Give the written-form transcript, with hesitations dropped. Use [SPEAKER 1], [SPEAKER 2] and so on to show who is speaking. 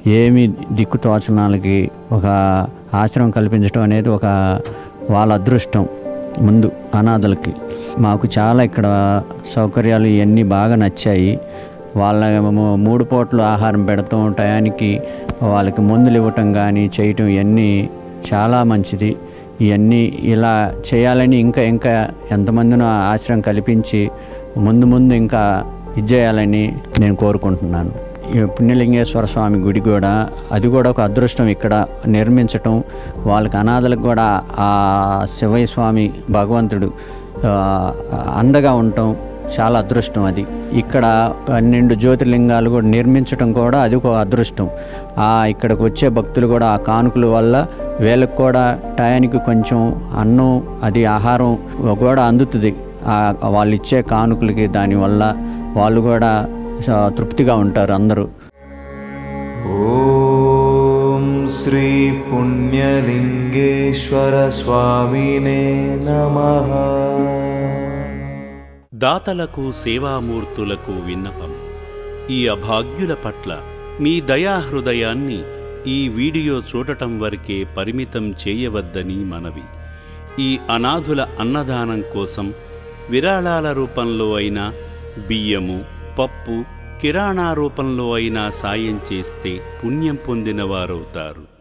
[SPEAKER 1] ఏమి దిక్కు తోచనాలకి ఒక ఆశ్రమం కల్పించడం అనేది ఒక వాళ్ళ అదృష్టం. ముందు అనాథలకి మాకు చాలా ఇక్కడ సౌకర్యాలు ఇవన్నీ బాగా నచ్చాయి. వాళ్ళ 3 పూటలు ఆహారం పెడతాం, టయానికి వాళ్ళకి మందులు ఇవ్వటం కానీ చేయటం ఇవన్నీ చాలా మంచిది. ఇవన్నీ ఇలా చేయాలని ఇంకా ఇంకా ఎంతమందినో ఆశ్రమం కల్పించి ముందు ఇంకా ఇది చేయాలని నేను కోరుకుంటున్నాను. పుణ్యలింగేశ్వర స్వామి గుడి కూడా అది కూడా ఒక అదృష్టం ఇక్కడ నిర్మించటం. వాళ్ళకి అనాథలకు కూడా ఆ శివయ్య స్వామి భగవంతుడు అండగా ఉండటం చాలా అదృష్టం. అది ఇక్కడ 12 జ్యోతిర్లింగాలు కూడా నిర్మించటం కూడా అది ఒక అదృష్టం. ఇక్కడికి వచ్చే భక్తులు కూడా ఆ కానుకల వల్ల వీళ్ళకి కూడా టయానికి కొంచెం అన్నం అది ఆహారం కూడా అందుతుంది. వాళ్ళు ఇచ్చే కానుకలకి దానివల్ల వాళ్ళు కూడా తృప్తిగా ఉంటారు అందరూ.
[SPEAKER 2] ఓం శ్రీ పుణ్యలింగేశ్వర స్వామినే నమః.
[SPEAKER 3] దాతలకు సేవామూర్తులకు విన్నపం. ఈ అభాగ్యుల పట్ల మీ దయాహృదయాన్ని ఈ వీడియో చూడటం వరకే పరిమితం చేయవద్దని మనవి. ఈ అనాథుల అన్నదానం కోసం విరాళాల రూపంలో అయినా, బియ్యము, పప్పు, కిరాణా రూపంలో అయినా సాయం చేస్తే పుణ్యం పొందినవారవుతారు.